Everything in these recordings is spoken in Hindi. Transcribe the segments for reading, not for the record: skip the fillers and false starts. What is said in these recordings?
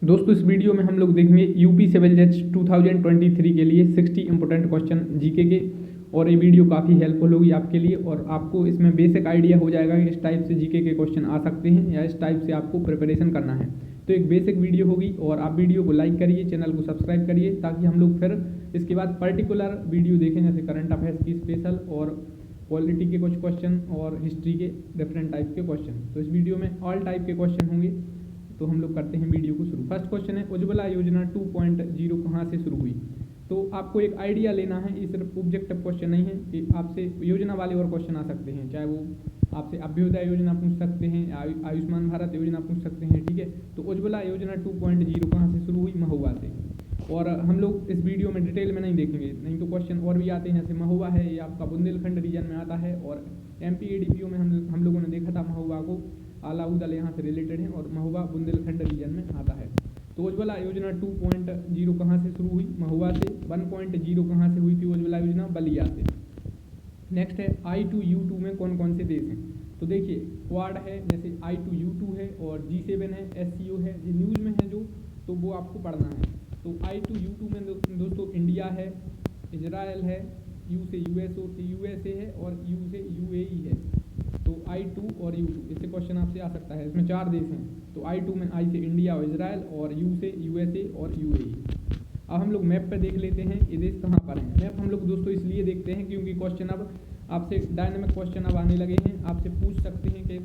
दोस्तों इस वीडियो में हम लोग देखेंगे यूपी सिविल जज 2023 के लिए 60 इंपॉर्टेंट क्वेश्चन जीके के। और ये वीडियो काफ़ी हेल्पफुल होगी आपके लिए और आपको इसमें बेसिक आइडिया हो जाएगा कि इस टाइप से जीके के क्वेश्चन आ सकते हैं या इस टाइप से आपको प्रिपरेशन करना है। तो एक बेसिक वीडियो होगी और आप वीडियो को लाइक करिए, चैनल को सब्सक्राइब करिए ताकि हम लोग फिर इसके बाद पर्टिकुलर वीडियो देखें जैसे करंट अफेयर्स की स्पेशल और पॉलिटी के कुछ क्वेश्चन और हिस्ट्री के डिफरेंट टाइप के क्वेश्चन। तो इस वीडियो में ऑल टाइप के क्वेश्चन होंगे। तो हम लोग करते हैं वीडियो को शुरू। फर्स्ट क्वेश्चन है उज्ज्वला योजना 2.0 कहाँ से शुरू हुई। तो आपको एक आइडिया लेना है, ये सिर्फ ऑब्जेक्टिव क्वेश्चन नहीं है कि आपसे योजना वाले और क्वेश्चन आ सकते हैं, चाहे वो आपसे अभ्युदय योजना पूछ सकते हैं, आयुष्मान भारत योजना पूछ सकते हैं, ठीक है। तो उज्ज्वला योजना 2.0 कहाँ से शुरू हुई, महुआ से। और हम लोग इस वीडियो में डिटेल में नहीं देखेंगे, नहीं तो क्वेश्चन और भी आते हैं जैसे महुआ है, ये आपका बुंदेलखंड रीजन में आता है और MPADPO में हम लोगों ने देखा था महुआ को, अलाउदल यहाँ से रिलेटेड है और महुआ बुंदेलखंड रीजन में आता है। तो उज्ज्वला योजना 2.0 कहाँ से शुरू हुई, महुआ से। 1.0 कहाँ से हुई थी उज्ज्वला योजना, बलिया से। नेक्स्ट है I2U2 में कौन कौन से देश हैं। तो देखिए क्वाड है, जैसे I2U2 है और G7 है, SCO है, ये न्यूज़ में है जो, तो वो आपको पढ़ना है। तो I2U2 में दोस्तों इंडिया है, इजराइल है, U से USA है और U से UAE है। तो I2 और U2 इससे क्वेश्चन आपसे आ सकता है। इसमें 4 देश हैं। तो I2 में I से इंडिया और इजराइल और U से USA और UAE। अब हम लोग मैप पे देख लेते हैं ये देश कहाँ पर हैं। मैप हम लोग दोस्तों इसलिए देखते हैं क्योंकि क्वेश्चन अब आपसे डायनामिक क्वेश्चन अब आने लगे हैं। आपसे पूछ सकते हैं कि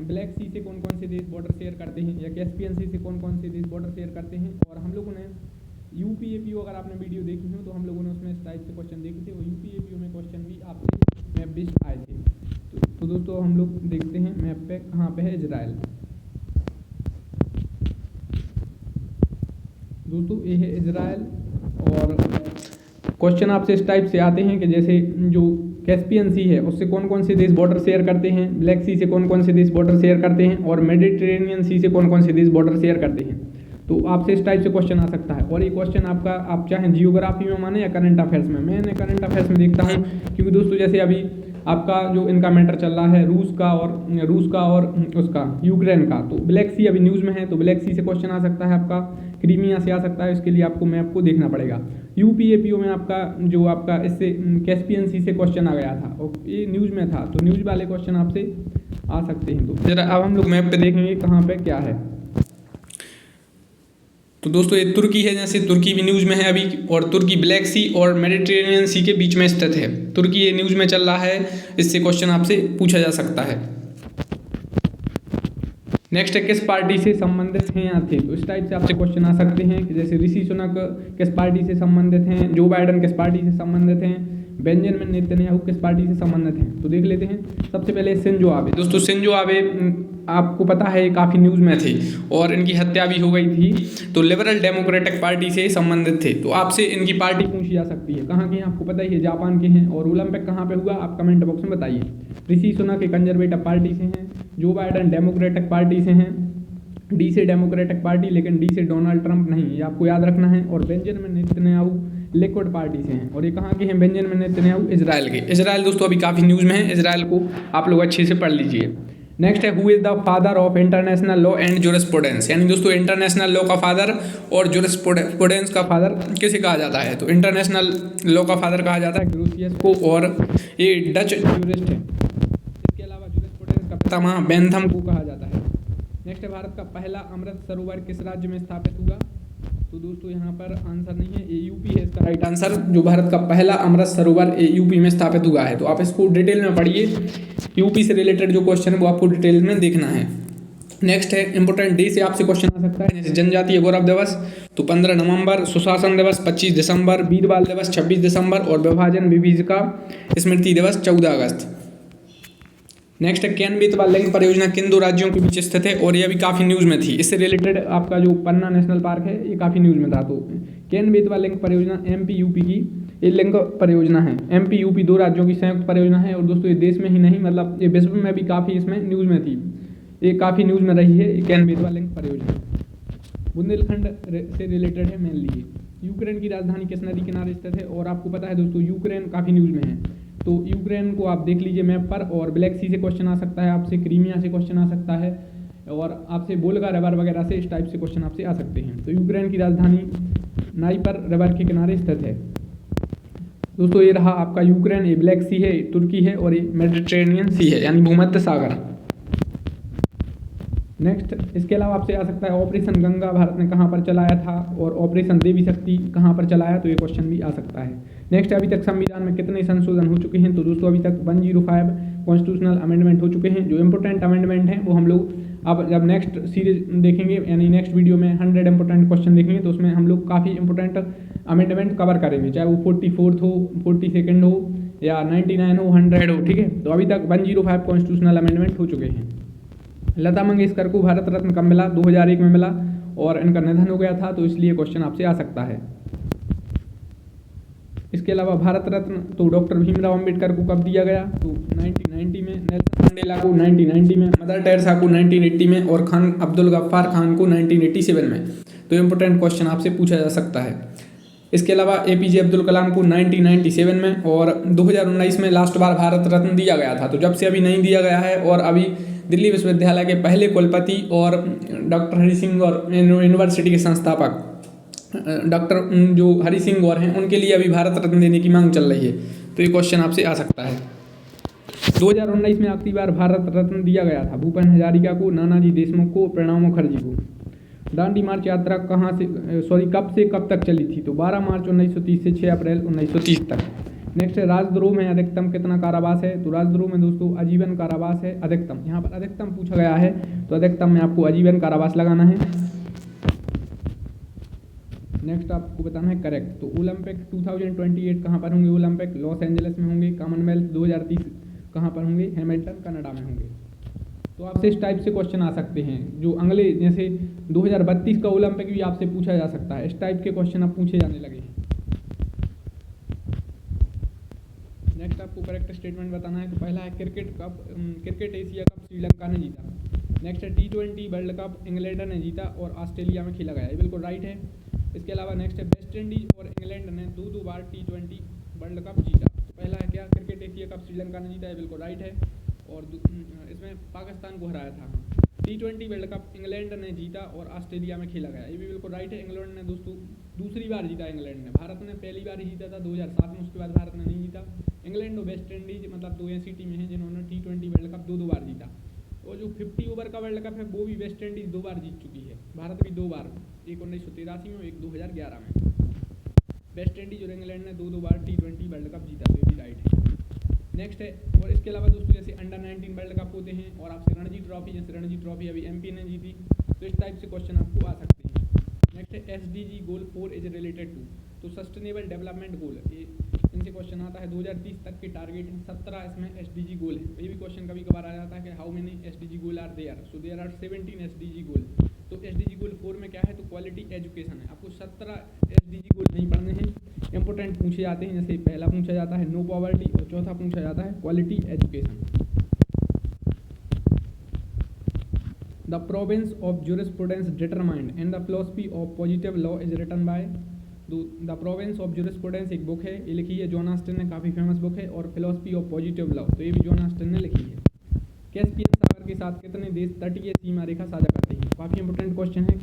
ब्लैक सी से कौन कौन से देश बॉर्डर शेयर करते हैं या कैस्पियन सी से कौन कौन से देश बॉर्डर शेयर करते हैं। और हम लोगों ने UPAPO अगर आपने वीडियो देखी हो तो हम लोगों ने उसमें इस टाइप से क्वेश्चन देखे थे और UPAPO में क्वेश्चन भी आपसे मैप बेस्ड आए थे। तो दोस्तों हम लोग देखते हैं मैप पे कहाँ पे है इजराइल। दोस्तों ये है इजराइल। और क्वेश्चन आपसे इस टाइप से आते हैं कि जैसे जो कैस्पियन सी है उससे कौन कौन से देश बॉर्डर शेयर करते हैं, ब्लैक सी से कौन कौन से देश बॉर्डर शेयर करते हैं और मेडिटेरेनियन सी से कौन कौन से देश बॉर्डर शेयर करते हैं। तो आपसे इस टाइप से क्वेश्चन आ सकता है। और ये क्वेश्चन आपका आप चाहे जियोग्राफी में माने या करंट अफेयर्स में, मैंने करंट अफेयर्स में देखता हूँ क्योंकि दोस्तों जैसे अभी आपका जो इनका मैटर चल रहा है रूस का और उसका यूक्रेन का, तो ब्लैक सी अभी न्यूज़ में है तो ब्लैक सी से क्वेश्चन आ सकता है, आपका क्रीमिया से आ सकता है। इसके लिए आपको मैप को देखना पड़ेगा। UPAPO में आपका इससे कैस्पियन सी से क्वेश्चन आ गया था और ये न्यूज़ में था, तो न्यूज़ वाले क्वेश्चन आपसे आ सकते हैं। तो जरा अब हम लोग मैप पे देखेंगे कहाँ पे क्या है। तो दोस्तों ये तुर्की है, जैसे तुर्की भी न्यूज़ में है अभी, और तुर्की ब्लैक सी और मेडिटेरेनियन सी के बीच में स्थित है। तुर्की ये न्यूज़ में चल रहा है, इससे क्वेश्चन आपसे पूछा जा सकता है। नेक्स्ट है किस पार्टी से संबंधित हैं या थे। तो इस टाइप से आपसे क्वेश्चन आ सकते हैं कि जैसे ऋषि सुनक किस पार्टी से संबंधित हैं, जो बाइडन किस पार्टी से संबंधित हैं, बेंजामिन नेतन्याहू किस पार्टी से संबंधित हैं। तो देख लेते हैं। सबसे पहले शिंजो आबे। दोस्तों शिंजो आबे आपको पता है काफ़ी न्यूज़ में थे और इनकी हत्या भी हो गई थी, तो लिबरल डेमोक्रेटिक पार्टी से संबंधित थे। तो आपसे इनकी पार्टी पूछी जा सकती है। कहाँ के हैं आपको पता ही है, जापान के हैं। और ओलंपिक कहाँ पे हुआ आप कमेंट बॉक्स में बताइए। ऋषि सुनक कंजर्वेटिव पार्टी से हैं, जो बाइडन डेमोक्रेटिक पार्टी से हैं, डी से डेमोक्रेटिक पार्टी लेकिन डी से डोनाल्ड ट्रंप नहीं, ये आपको याद रखना है। और बेंजामिन नेतन्याहू लिक्विड पार्टी से हैं। और ये कहाँ के हैं बेंजामिन नेतन्याहू, इजराइल के। इजराइल दोस्तों अभी काफ़ी न्यूज़ में है, इजराइल को आप लोग अच्छे से पढ़ लीजिए। नेक्स्ट है who is the father of international law and jurisprudence. यानी दोस्तों इंटरनेशनल लॉ का फादर और जूरिस्प्रूडेंस का फादर किसे कहा जाता है। तो इंटरनेशनल लॉ का फादर कहा जाता है ग्रोसियस को और ये डच जूरिस्ट है। इसके अलावा जूरिस्प्रूडेंस का पितामह बेंथम को कहा जाता है। नेक्स्ट है भारत का पहला अमृत सरोवर किस राज्य में स्थापित हुआ। तो दोस्तों यहाँ पर आंसर नहीं है, ये यूपी है इसका राइट आंसर। जो भारत का पहला अमृत सरोवर यूपी में स्थापित हुआ है। तो आप इसको डिटेल में पढ़िए, यूपी से रिलेटेड जो क्वेश्चन है वो आपको डिटेल में देखना है। नेक्स्ट है इंपोर्टेंट डे से आपसे क्वेश्चन आ सकता है, जैसे जनजातीय गौरव दिवस तो 15 नवंबर, सुशासन दिवस 25 दिसंबर, वीर बाल दिवस 26 दिसंबर और विभाजन विभीषिका स्मृति दिवस 14 अगस्त। नेक्स्ट है केन बेतवा लिंक परियोजना किन 2 राज्यों के बीच स्थित है। और ये अभी काफ़ी न्यूज़ में थी। इससे रिलेटेड आपका जो पन्ना नेशनल पार्क है ये काफ़ी न्यूज़ में था। तो केन बेतवा लिंक परियोजना MP-UP की ये लिंक परियोजना है। MP-UP 2 राज्यों की संयुक्त परियोजना है। और दोस्तों ये देश में ही नहीं, मतलब ये विश्व में भी काफ़ी इसमें न्यूज़ में थी, ये काफ़ी न्यूज़ में रही है केन बेतवा लिंक परियोजना। बुंदेलखंड से रिलेटेड है मेनली। यूक्रेन की राजधानी किस नदी किनारे स्थित है। और आपको पता है दोस्तों यूक्रेन काफ़ी न्यूज़ में है, तो यूक्रेन को आप देख लीजिए मैप पर। और ब्लैक सी से क्वेश्चन आ सकता है आपसे, क्रीमिया से क्वेश्चन आ सकता है, और आपसे वोल्गा रिवर वगैरह से इस टाइप से क्वेश्चन आपसे आ सकते हैं। तो यूक्रेन की राजधानी नाइपर रिवर के किनारे स्थित है। दोस्तों ये रहा आपका यूक्रेन, ये ब्लैक सी है, तुर्की है और ये मेडिटेरेनियन सी है यानी भूमध्य सागर। नेक्स्ट इसके अलावा आपसे आ सकता है ऑपरेशन गंगा भारत ने कहाँ पर चलाया था और ऑपरेशन देवी शक्ति कहाँ पर चलाया, तो ये क्वेश्चन भी आ सकता है। नेक्स्ट अभी तक संविधान में कितने संशोधन हो चुके हैं, तो दोस्तों अभी तक 105 कॉन्स्टिट्यूशनल अमेंडमेंट हो चुके हैं। जो इंपॉर्टेंट अमेंडमेंट हैं वो हम लोग अब जब नेक्स्ट सीरीज देखेंगे यानी नेक्स्ट वीडियो में 100 इंपॉर्टेंट क्वेश्चन देखेंगे तो उसमें हम लोग काफ़ी इंपॉर्टेंट अमेंडमेंट कवर करेंगे, चाहे वो 44th हो, 42nd हो या 99 हो, 100 हो, ठीक है। तो अभी तक 105 कॉन्स्टिट्यूशनल अमेंडमेंट हो चुके हैं। लता मंगेशकर को भारत रत्न कब मिला, 2001 में मिला और इनका निधन हो गया था, तो इसलिए क्वेश्चन आपसे आ सकता है। इसके अलावा भारत रत्न तो डॉक्टर भीमराव अंबेडकर को कब दिया गया, तो 1990 में, नेल्सन मंडेला को 1990 में, मदर टेरेसा को 1980 में और खान अब्दुल गफ्फार खान को 1987 में। तो इंपॉर्टेंट क्वेश्चन आपसे पूछा जा सकता है। इसके अलावा एपीजे अब्दुल कलाम को 1997 में और 2019 में लास्ट बार भारत रत्न दिया गया था। तो जब से अभी नहीं दिया गया है और अभी दिल्ली विश्वविद्यालय के पहले कुलपति और डॉक्टर हरि सिंह और यूनिवर्सिटी के संस्थापक डॉक्टर जो हरि सिंह गौर हैं उनके लिए अभी भारत रत्न देने की मांग चल रही है। तो ये क्वेश्चन आपसे आ सकता है। 2019 में आखिरी बार भारत रत्न दिया गया था भूपेन हजारिका को, नानाजी देशमुख को, प्रणब मुखर्जी को। दांडी मार्च यात्रा कब से कब तक चली थी, तो 12 मार्च 1930 से 6 अप्रैल 1930 तक। नेक्स्ट है राजद्रोह में अधिकतम कितना कारावास है, तो राजद्रोह में दोस्तों आजीवन कारावास है अधिकतम। यहाँ पर अधिकतम पूछा गया है तो अधिकतम में आपको आजीवन कारावास लगाना है। नेक्स्ट आपको बताना है करेक्ट। तो ओलंपिक 2028 कहाँ पर होंगे, ओलंपिक लॉस एंजलिस में होंगे। कॉमनवेल्थ 2030 कहाँ पर होंगे, हैमिल्टन कनाडा में होंगे। तो आपसे इस टाइप से क्वेश्चन आ सकते हैं। जो अगले जैसे 2032 का ओलंपिक भी आपसे पूछा जा सकता है। इस टाइप के क्वेश्चन अब पूछे जाने लगे हैं। नेक्स्ट आपको करेक्ट स्टेटमेंट बताना है। तो पहला है क्रिकेट एशिया कप श्रीलंका ने जीता। नेक्स्ट है T20 वर्ल्ड कप इंग्लैंड ने जीता और ऑस्ट्रेलिया में खेला गया, ये बिल्कुल राइट है। इसके अलावा नेक्स्ट है वेस्ट इंडीज और इंग्लैंड ने दो बार T20 वर्ल्ड कप जीता। तो पहला है क्या, क्रिकेट एशिया कप श्रीलंका ने जीता, है बिल्कुल राइट है। और इसमें पाकिस्तान को हराया था। T20 वर्ल्ड कप इंग्लैंड ने जीता और ऑस्ट्रेलिया में खेला गया, ये भी बिल्कुल राइट है। इंग्लैंड ने दोस्तों दूसरी बार जीता इंग्लैंड ने, भारत ने पहली बार ही जीता था 2007 में, उसके बाद भारत ने नहीं जीता। इंग्लैंड और वेस्ट इंडीज मतलब दो ऐसी टीमें हैं जिन्होंने T20 वर्ल्ड कप दो बार जीता। और जो 50 ओवर का वर्ल्ड कप है वो भी वेस्ट इंडीज 2 बार जीत चुकी है, भारत भी 2 बार, एक 1983 में और एक 2011 में। वेस्ट इंडीज और इंग्लैंड ने दो बार T20 वर्ल्ड कप जीता, तो ये भी राइट है। नेक्स्ट है और इसके अलावा दोस्तों जैसे अंडर 19 वर्ल्ड कप होते हैं और आपसे रणजी ट्रॉफी, जैसे रणजी ट्रॉफी अभी MP ने जीती, तो इस टाइप से क्वेश्चन आपको आ सकते हैं। नेक्स्ट है SDG goal 4 is related to, तो सस्टेनेबल डेवलपमेंट गोल, ये इनसे क्वेश्चन आता है। 2030 तक के टारगेट हैं, 17 इसमें SDG गोल है। ये भी क्वेश्चन कभी कभार आ जाता है कि how many SDG goal are there, so there are 17 SDG goal. तो SDG गोल 4 में क्या है, तो क्वालिटी एजुकेशन है। आपको 17 SDG गोल नहीं पढ़ने हैं, इंपॉर्टेंट पूछे जाते हैं। जैसे पहला पूछा जाता है नो पॉवर्टी और चौथा पूछा जाता है quality education. The province of jurisprudence determined and the philosophy of positive law is written by, the province of jurisprudence एक बुक है, ये लिखी है जॉन ऑस्टिन ने, काफ़ी फेमस बुक है। और फिलॉसफी ऑफ पॉजिटिव लॉ, तो ये भी जॉन ऑस्टिन ने लिखी है। कैस्पियन सागर के साथ कितने देश तटीय सीमा रेखा साझा करते हैं, काफ़ी इंपॉर्टेंट क्वेश्चन है।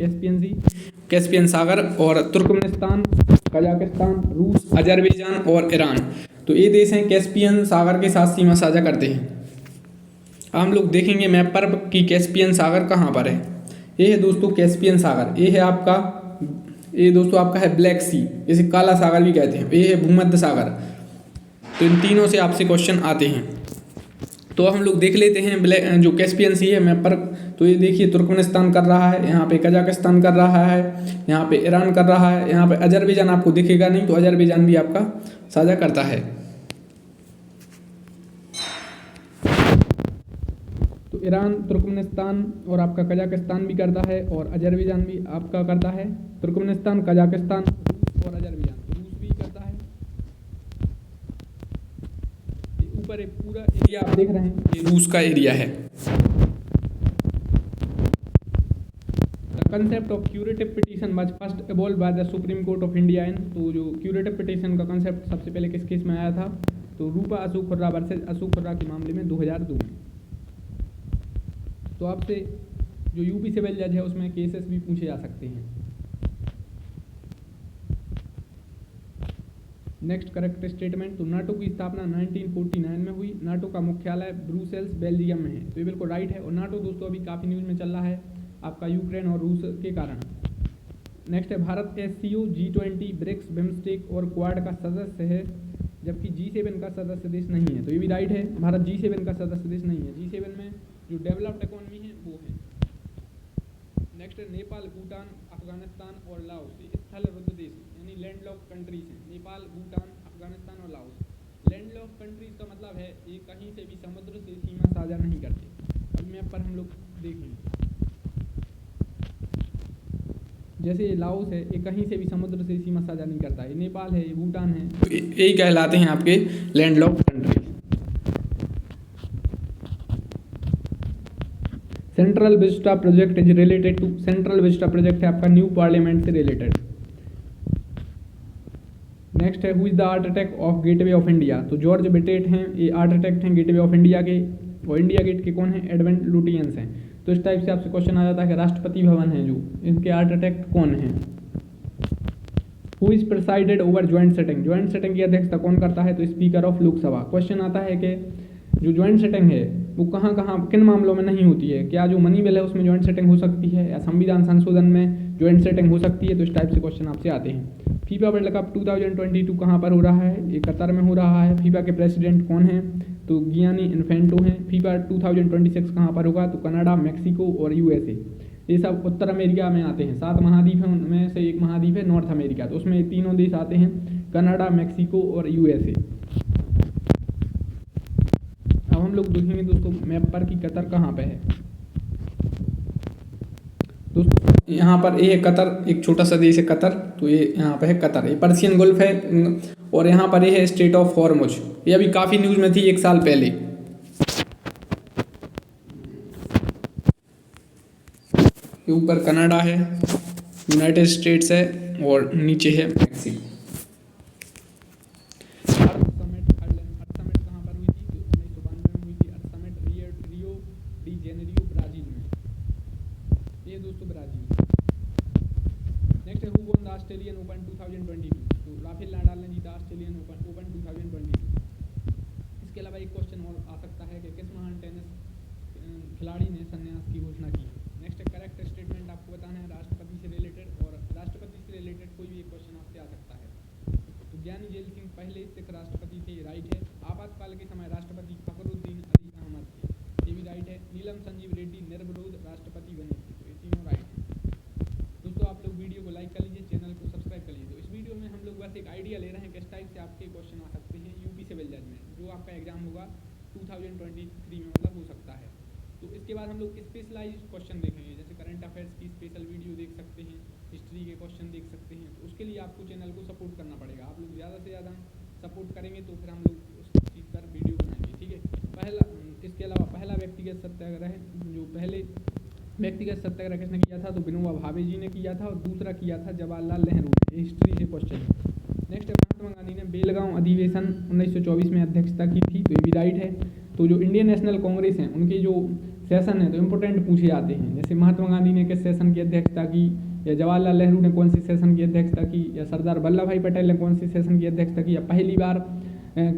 कैस्पियन सागर और तुर्कमेनिस्तान, कजाकिस्तान, रूस, अजरबैजान और ईरान, तो ये देश हैं कैस्पियन सागर के साथ सीमा साझा करते हैं। हम लोग देखेंगे मैप पर कि कैस्पियन सागर कहाँ पर है। ये है दोस्तों कैस्पियन सागर, ये है आपका, ये दोस्तों आपका है ब्लैक सी, इसे काला सागर भी कहते हैं। ये है भूमध्य सागर। तो इन तीनों से आपसे क्वेश्चन आते हैं। तो हम लोग देख लेते हैं जो कैस्पियन सी है मैप पर। तो ये देखिए तुर्कमेनिस्तान कर रहा है, यहाँ पे कजाकिस्तान कर रहा है, यहाँ पे ईरान कर रहा है, यहाँ पे अजरबैजान आपको दिखेगा नहीं, तो अजरबैजान भी आपका साझा करता है। तो ईरान, तुर्कमेनिस्तान और आपका कजाकिस्तान भी करता है और अजरबैजान भी आपका करता है। तुर्कमेनिस्तान, कजाकिस्तान, रूस और अजरबैजान, तो रूस भी करता है। ऊपर एक पूरा एरिया आप देख रहे हैं, ये रूस का एरिया है। The concept of curative petition was first evolve by the supreme court of India इन, तो जो क्यूरेटिव पिटीशन का कंसेप्ट सबसे पहले किस केस में आया था, तो रूपा अशोक खुर्रा वर्सेस अशोक खुर्रा के मामले में 2002 में। तो आपसे जो यूपी सिविल जज है उसमें केसेस भी पूछे जा सकते हैं। नेक्स्ट करेक्ट स्टेटमेंट, तो नाटो की स्थापना 1949 में हुई। नाटो का मुख्यालय ब्रुसेल्स बेल्जियम में है, तो ये बिल्कुल राइट है। और नाटो दोस्तों अभी काफ़ी न्यूज़ में चल रहा है आपका यूक्रेन और रूस के कारण। नेक्स्ट है Bharat SCO, G20, BRICS, BIMSTEC और क्वाड का सदस्य है, जबकि G7 का सदस्य देश नहीं है, तो ये भी राइट है। भारत G7 का सदस्य देश नहीं है। G7 में जो डेवलप्ड इकोनॉमी है वो है। नेक्स्ट है नेपाल, भूटान, अफगानिस्तान और लाओस, ये स्थल रुद्ध देश यानी लैंडलॉक कंट्रीज हैं। नेपाल, भूटान, अफगानिस्तान और लाओस। लैंडलॉक कंट्रीज का मतलब है ये कहीं से भी समुद्र से सीमा साझा नहीं करते। अब मैप पर हम लोग देखेंगे, जैसे ये लाओस है, ये कहीं से भी समुद्र से सीमा साझा नहीं करता है। ये नेपाल है, ये भूटान है, तो यही कहलाते हैं आपके landlock country. Central Vista project is related to, Central Vista project है आपका न्यू पार्लियामेंट से रिलेटेड। नेक्स्ट है who is the architect of Gateway of India, तो जॉर्ज बेटेट हैं, ये आर्किटेक्ट हैं गेटवे ऑफ इंडिया के। और इंडिया गेट के कौन है? एडविन लुटियंस हैं। तो इस टाइप से आपसे क्वेश्चन आ जाता है कि राष्ट्रपति भवन है जो, इनके आर्किटेक्ट कौन है? Who is presided over joint setting, joint setting की अध्यक्षता कौन करता है? तो स्पीकर ऑफ लोकसभा। क्वेश्चन आता है कि जो ज्वाइंट सेटिंग है वो कहाँ कहाँ किन मामलों में नहीं होती है? क्या जो मनी बिल है उसमें ज्वाइंट सेटिंग हो सकती है, या संविधान संशोधन में ज्वाइंट सेटिंग हो सकती है? तो इस टाइप से क्वेश्चन आपसे आते हैं। फीफा वर्ल्ड कप 2022 कहाँ पर हो रहा है? ये कतर में हो रहा है। फीफा के प्रेसिडेंट कौन है? तो गियानी इन्फेंटो हैं। फीफा 2026 कहाँ पर होगा? तो कनाडा, मैक्सिको और USA। ये सब उत्तर अमेरिका में आते हैं। 7 महाद्वीप हैं, उनमें से एक महाद्वीप है नॉर्थ अमेरिका, तो उसमें तीनों देश आते हैं, कनाडा, मैक्सिको और USA। अब हम लोग देखेंगे दोस्तों मैप पर कि कतर कहाँ पे है। दोस्तों यहाँ पर ये है कतर, एक छोटा सा देश है कतर, तो ये यहाँ पे है कतर। ये पर्सियन गुल्फ है, और यहाँ पर ये है स्ट्रेट ऑफ हॉर्मुज। ये अभी काफ़ी न्यूज़ में थी 1 साल पहले। ये ऊपर कनाडा है, यूनाइटेड स्टेट्स है, और नीचे है मैक्सिको। ऑस्ट्रेलियन ओपन 2022, तो राफेल नाडाल ने जीता ऑस्ट्रेलियन ओपन 2022। इसके अलावा एक क्वेश्चन और आ सकता है कि किस महान टेनिस खिलाड़ी ने संन्यास की घोषणा की। नेक्स्ट करेक्ट स्टेटमेंट आपको बताना है राष्ट्रपति से रिलेटेड, और राष्ट्रपति से रिलेटेड कोई भी एक क्वेश्चन आपसे आ सकता है। तो ज्ञानी जेल सिंह पहले सिख राष्ट्रपति थे, राइट है। आपातकाल के समय राष्ट्रपति फखरुद्दीन अली अहमद थे, ये भी राइट है। नीलम संजीव रेड्डी निर्विरोध राष्ट्रपति बने थे, तो ये तीनों राइट है। दोस्तों आप लोग वीडियो को लाइक कर लीजिए, चैनल को सब्सक्राइब कर लीजिए। तो इस वीडियो में हम लोग बस एक आइडिया ले रहे हैं किस टाइप से आपके क्वेश्चन आ सकते हैं यूपी सिविल जज में, जो आपका एग्जाम होगा 2023 में, मतलब हो सकता है। तो इसके बाद हम लोग स्पेशलाइज क्वेश्चन देखेंगे, जैसे करंट अफेयर्स की स्पेशल वीडियो देख सकते हैं, हिस्ट्री के क्वेश्चन देख सकते हैं। तो उसके लिए आपको चैनल को सपोर्ट करना पड़ेगा। आप लोग ज़्यादा से ज़्यादा सपोर्ट करेंगे तो फिर हम लोग उस चीज़ पर वीडियो बनाएंगे, ठीक है। इसके अलावा पहला व्यक्तिगत सत्याग्रह, जो पहले व्यक्तिगत सत्याग्रह किसने किया था? तो विनोबा भावे जी ने किया था, और दूसरा किया था जवाहरलाल नेहरू ने। हिस्ट्री से क्वेश्चन है। नेक्स्ट महात्मा गांधी ने बेलगांव अधिवेशन 1924 में अध्यक्षता की थी, तो ये भी राइट है। तो जो इंडियन नेशनल कांग्रेस है उनके जो सेशन है तो इम्पोर्टेंट पूछे जाते हैं, जैसे महात्मा गांधी ने किस सेशन की अध्यक्षता की, या जवाहरलाल नेहरू ने कौन सी सेशन की अध्यक्षता की, या सरदार वल्लभ भाई पटेल ने कौन सी सेशन की अध्यक्षता की, या पहली बार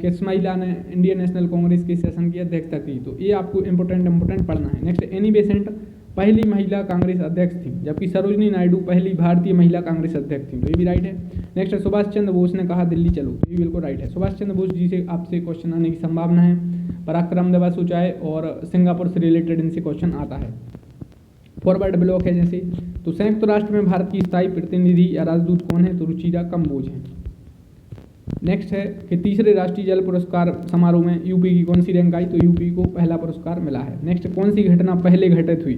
किस महिला ने इंडियन नेशनल कांग्रेस के सेशन की अध्यक्षता की। तो ये आपको इम्पोर्टेंट पढ़ना है। नेक्स्ट एनी बेसेंट पहली महिला कांग्रेस अध्यक्ष थी, जबकि सरोजनी नायडू पहली भारतीय महिला कांग्रेस अध्यक्ष थी, तो ये भी राइट है। नेक्स्ट है सुभाष चंद्र बोस ने कहा दिल्ली चलो, तो ये बिल्कुल राइट है। सुभाष चंद्र बोस जी से आपसे क्वेश्चन आने की संभावना है। पराक्रम दिवस हो चाहे, और सिंगापुर से रिलेटेड इनसे क्वेश्चन आता है। फॉरवर्ड ब्लॉक है जैसे, तो संयुक्त राष्ट्र में भारत की स्थायी प्रतिनिधि या राजदूत कौन है? तो रुचिरा कंबोज है। नेक्स्ट है कि तीसरे राष्ट्रीय जल पुरस्कार समारोह में यूपी की कौन सी रैंक आई? तो यूपी को पहला पुरस्कार मिला है। नेक्स्ट कौन सी घटना पहले घटित हुई?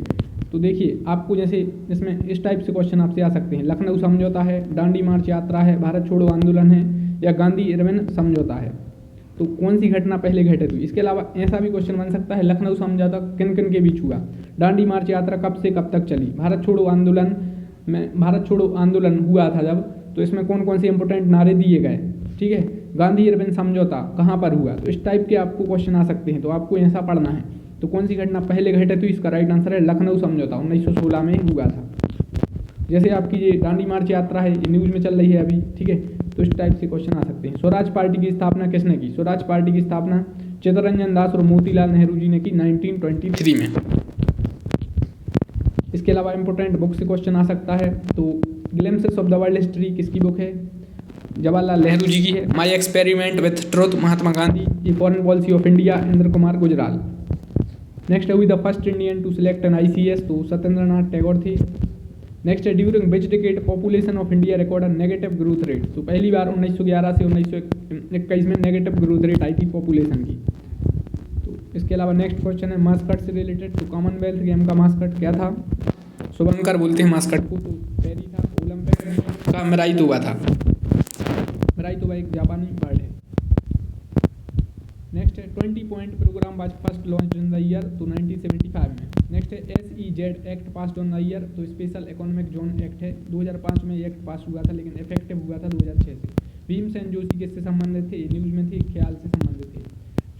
तो देखिए आपको जैसे इसमें इस टाइप से क्वेश्चन आपसे आ सकते हैं। लखनऊ समझौता है, दांडी मार्च यात्रा है, भारत छोड़ो आंदोलन है, या गांधी इरविन समझौता है। तो कौन सी घटना पहले घटित हुई? इसके अलावा ऐसा भी क्वेश्चन बन सकता है, लखनऊ समझौता किन किन के बीच हुआ, दांडी मार्च यात्रा कब से कब तक चली, भारत छोड़ो आंदोलन हुआ था जब, तो इसमें कौन कौन से इंपोर्टेंट नारे दिए गए, ठीक है। गांधी इरविन समझौता कहाँ पर हुआ? तो इस टाइप के आपको क्वेश्चन आ सकते हैं, तो आपको ऐसा पढ़ना है। तो कौन सी घटना पहले घटे? तो इसका राइट आंसर है लखनऊ समझौता 1916 में हुआ था। जैसे आपकी ये दांडी मार्च यात्रा है, ये न्यूज़ में चल रही है अभी, ठीक है, तो इस टाइप से क्वेश्चन आ सकते हैं। स्वराज पार्टी की स्थापना किसने की? स्वराज पार्टी की स्थापना चित्तरंजन दास और मोतीलाल नेहरू जी ने की 1923 में। इसके अलावा इंपॉर्टेंट बुक से क्वेश्चन आ सकता है। तो glimpses of the world history किसकी बुक है? जवाहरलाल नेहरू जी की है। My experiment with truth Mahatma Gandhi. ये foreign policy of India Inder Kumar Gujral. Next है who the first Indian to select an ICS, तो सत्येंद्रनाथ टैगोर थे। नेक्स्ट है during which decade population of India record negative growth rate, तो पहली बार 1911 से 1921 में नेगेटिव ग्रोथ रेट आई थी पॉपुलेशन की। तो इसके अलावा नेक्स्ट क्वेश्चन है मास्कट से रिलेटेड, तो कॉमनवेल्थ गेम का मास्कट क्या था? शुभंकर बोलते हैं मास्कट को, तो पेरी था। ओलंपिक का मिराइतोवा था। मिराइतोवा एक जापानी बर्ड है। नेक्स्ट है 20 point program was first launch in the year, तो 1975 में। नेक्स्ट है SEZ act pass on the year, तो स्पेशल इकोनॉमिक जोन एक्ट है। 2005 में ये एक्ट पास हुआ था, लेकिन इफेक्टिव हुआ था 2006 से। भीमसेन जोशी किससे संबंधित थे? ये न्यूज़ में थे, ख्याल से संबंधित थे।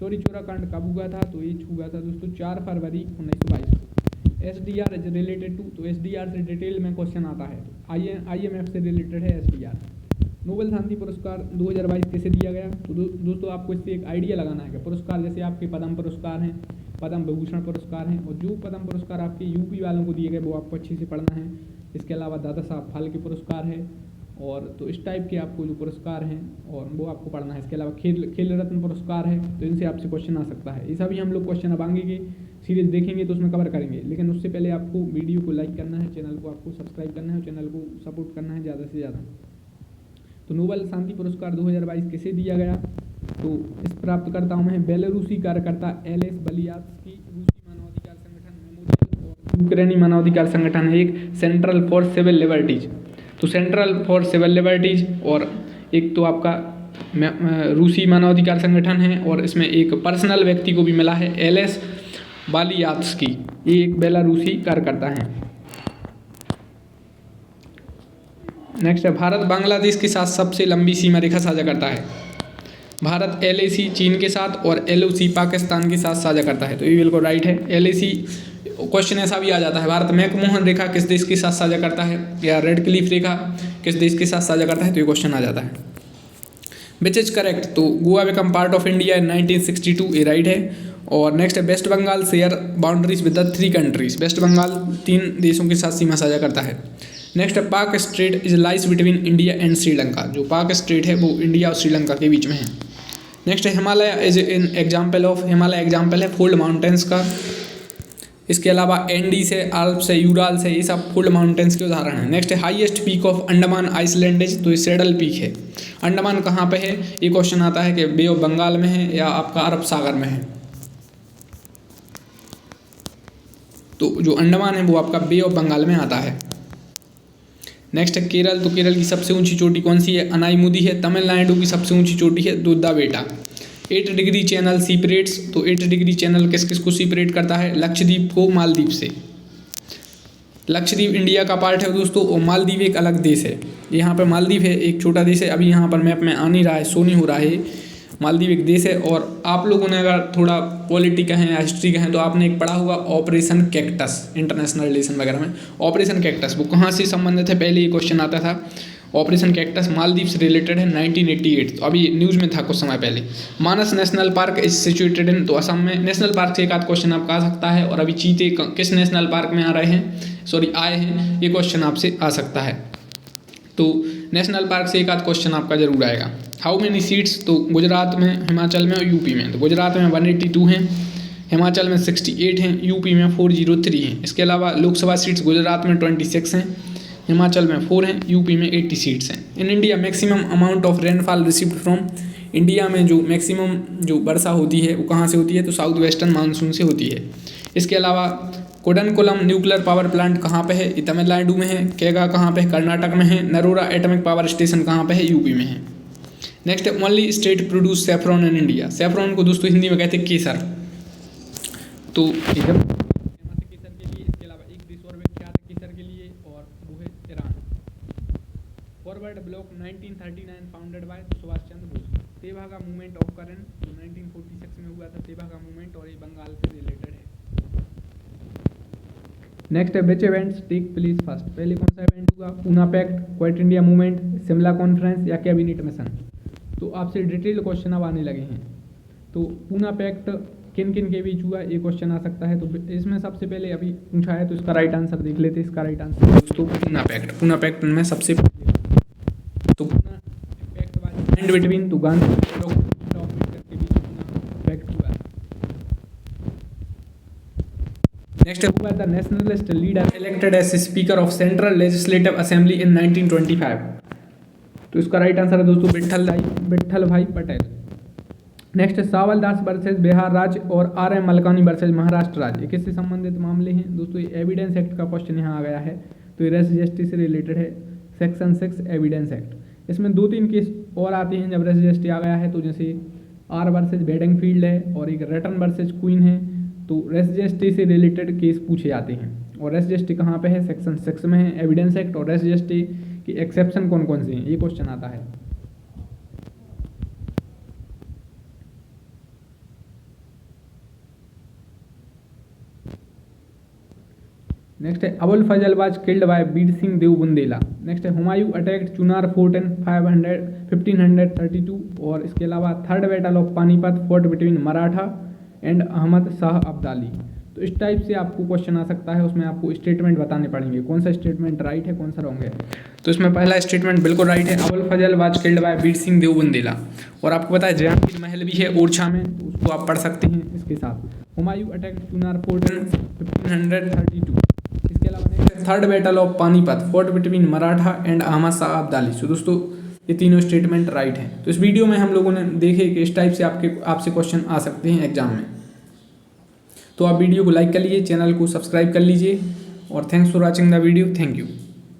चोरी चोरा कांड कब हुआ था? तो ये हुआ था दोस्तों 4 फरवरी 1922 को। SDR इज रिलेटेड टू, तो SDR से डिटेल में क्वेश्चन आता है। IMF से रिलेटेड है SDR। नोबेल शांति पुरस्कार 2022 किसे दिया गया? तो दोस्तों आपको इससे एक आइडिया लगाना है कि पुरस्कार जैसे आपके पद्म पुरस्कार हैं, पद्म विभूषण पुरस्कार हैं, और जो पद्म पुरस्कार आपके यूपी वालों को दिए गए वो आपको अच्छे से पढ़ना है। इसके अलावा दादा साहब फाल्के पुरस्कार है, और तो इस टाइप के आपको जो पुरस्कार हैं और वो आपको पढ़ना है। इसके अलावा खेल रत्न पुरस्कार है, तो इनसे आपसे क्वेश्चन आ सकता है। ये सभी हम लोग क्वेश्चन अब आगे के सीरीज देखेंगे तो उसमें कवर करेंगे, लेकिन उससे पहले आपको वीडियो को लाइक करना है, चैनल को आपको सब्सक्राइब करना है और चैनल को सपोर्ट करना है ज़्यादा से ज़्यादा। तो नोबेल शांति पुरस्कार 2022 किसे दिया गया? तो इस प्राप्तकर्ताओं में है बेलारूसी कार्यकर्ता एलेस बलियात्स्की, रूसी मानवाधिकार संगठन मेमोरियल, और यूक्रेनी मानवाधिकार संगठन है एक सेंट्रल फॉर सिविल लिबर्टीज। तो सेंट्रल फॉर सिविल लिबर्टीज, और एक तो आपका रूसी मानवाधिकार संगठन है, और इसमें एक पर्सनल व्यक्ति को भी मिला है एलेस बालियात्स्की, ये एक बेलारूसी कार्यकर्ता हैं। नेक्स्ट है भारत बांग्लादेश के साथ सबसे लंबी सीमा रेखा साझा करता है। भारत LAC चीन के साथ और LOC पाकिस्तान के साथ साझा करता है, तो ये बिल्कुल राइट है। LAC क्वेश्चन ऐसा भी आ जाता है, भारत मैकमोहन रेखा किस देश के साथ साझा करता है, या रेड क्लिफ रेखा किस देश के साथ साझा करता है, तो ये क्वेश्चन आ जाता है। विच इज करेक्ट, तो Goa become part of India in 1962, ये राइट है। और नेक्स्ट है West Bengal share boundaries with the 3 countries, West Bengal 3 देशों के साथ सीमा साझा करता है। नेक्स्ट है पाक straight is lies between India and Sri Lanka, जो पाक स्ट्रेट है वो इंडिया और श्रीलंका के बीच में है। नेक्स्ट है Himalaya is in example of, Himalaya example है फोल्ड माउंटेन्स का। इसके अलावा एंडीज है, आल्प्स है, यूराल्स है, ये सब फोल्ड माउंटेन्स के उदाहरण हैं। नेक्स्ट है हाईएस्ट पीक ऑफ अंडमान आइसलैंडेज, तो ये सेडल पीक है। अंडमान कहाँ पे है? ये क्वेश्चन आता है कि बे ऑफ बंगाल में है या आपका अरब सागर में है। तो जो अंडमान है वो आपका बे ऑफ बंगाल में आता है। नेक्स्ट है केरल, तो केरल की सबसे ऊंची चोटी कौन सी है? अनाईमुदी है। तमिलनाडु की सबसे ऊंची चोटी है दुद्धा बेटा। 8 डिग्री चैनल सीपरेट्स, तो 8 डिग्री चैनल किस किस को सीपरेट करता है? लक्षद्वीप को मालदीव से। लक्षद्वीप इंडिया का पार्ट है दोस्तों, और मालदीव एक अलग देश है। यहाँ पर मालदीव है एक छोटा देश है, अभी यहाँ पर मैप में आ नहीं रहा है, शो नहीं हो रहा है। मालदीव एक देश है। और आप लोगों ने अगर थोड़ा पॉलिटी का है या हिस्ट्री का है तो आपने एक पढ़ा होगा ऑपरेशन कैक्टस, इंटरनेशनल रिलेशन वगैरह में ऑपरेशन कैक्टस, वो कहाँ से संबंधित है? पहले ये क्वेश्चन आता था। ऑपरेशन कैक्टस मालदीव से रिलेटेड है 1988, तो अभी न्यूज़ में था कुछ समय पहले। Manas national park is situated in, तो असम में। नेशनल पार्क से एक आध क्वेश्चन आपका आ सकता है। और अभी चीते किस नेशनल पार्क में आ रहे हैं, सॉरी आए हैं, ये क्वेश्चन आपसे आ सकता है। तो नेशनल पार्क से एक आध क्वेश्चन आपका जरूर आएगा। हाउ मेनी सीट्स, तो गुजरात में, हिमाचल में और यूपी में। तो गुजरात में 182 हैं, हिमाचल में 68 हैं, यूपी में 403 हैं। इसके अलावा लोकसभा सीट्स गुजरात में 26 हैं, हिमाचल में 4 हैं, यूपी में 80 सीट्स हैं। In India maximum amount of rainfall received from, India में जो मैक्सिमम जो वर्षा होती है वो कहाँ से होती है? तो साउथ वेस्टर्न मानसून से होती है। इसके अलावा कोडनकुलम न्यूक्लियर पावर प्लांट कहाँ पे है? ये तमिलनाडु में है। केगा कहाँ पे है? कर्नाटक में है। नरोरा एटॉमिक पावर स्टेशन कहाँ पे है? यूपी में है। नेक्स्ट है only state produce saffron in India, saffron को दोस्तों हिंदी में कहते हैं केसर। तो एकदम केसर के लिए, इसके अलावा एक देश और विख्यात है केसर के लिए, और वो है Iran. Forward block 1939 founded by Subhash Chandra Bose. Tebhaga movement of current 1946 में हुआ था, तेभागा मूवमेंट, और ये बंगाल से रिलेटेड है। नेक्स्ट है which events take place first, पहले कौन सा इवेंट हुआ, Poona pact, quit India movement, Shimla conference या कैबिनेट मिशन। तो आपसे डिटेल्ड क्वेश्चन अब आने लगे हैं। तो पूना पैक्ट किन किन के बीच हुआ, ये क्वेश्चन आ सकता है। तो इसमें सबसे पहले अभी पूछा है, तो इसका राइट आंसर देख लेते हैं। इसका राइट आंसर दोस्तों पूना पैक्ट में सबसे पहले तो पूना पैक्ट वाज बिटवीन तो गांधी और डॉक्टर अम्बेडकर के बीच पूना पैक्ट हुआ है। Next who the nationalist leader elected as speaker of central legislative assembly in 1925। तो इसका राइट आंसर है दोस्तों विट्ठल भाई पटेल। नेक्स्ट सावल दास वर्सेज बिहार राज्य और RM मलकानी वर्सेज महाराष्ट्र राज्य, किससे संबंधित मामले हैं दोस्तों। ये एविडेंस एक्ट का क्वेश्चन यहाँ आ गया है। तो ये रेस से रिलेटेड है, सेक्शन 6 एविडेंस एक्ट। इसमें 2-3 केस और आते हैं जब रेस आ गया है। तो जैसे R वर्सेज बेडिंगफील्ड है और एक रटन वर्सेज क्वीन है। तो रेस से रिलेटेड केस पूछे जाते हैं। और रेस कहाँ पे है, सेक्शन 6 में है एविडेंस एक्ट। और रेस की एक्सेप्शन कौन कौन से हैं, ये क्वेश्चन आता है। नेक्स्ट है Abul Fazal was killed by Bir Singh Deo Bundela. Next है Humayun attacked Chunar fort in 1532। और इसके अलावा third battle of Panipat fought between Maratha and Ahmad Shah Abdali. तो इस टाइप से आपको क्वेश्चन आ सकता है। उसमें आपको स्टेटमेंट बताने पड़ेंगे, कौन सा स्टेटमेंट राइट है कौन सा रॉन्ग है। तो इसमें पहला स्टेटमेंट बिल्कुल राइट है, Abul Fazal was killed by Bir Singh Deo Bundela. और आपको पता है जहांगीर महल भी है ओरछा में, तो उसको आप पढ़ सकते हैं इसके साथ। Humayun attacked Chunar fort in 1532। इसके अलावा next third battle of Panipat fought between Maratha and Ahmad Shah Abdali. So दोस्तों ये तीनों स्टेटमेंट राइट हैं। तो इस वीडियो में हम लोगों ने देखे कि इस टाइप से आपसे क्वेश्चन आ सकते हैं एग्जाम में। तो आप वीडियो को लाइक कर लीजिए, चैनल को सब्सक्राइब कर लीजिए और thanks for watching the video. Thank you.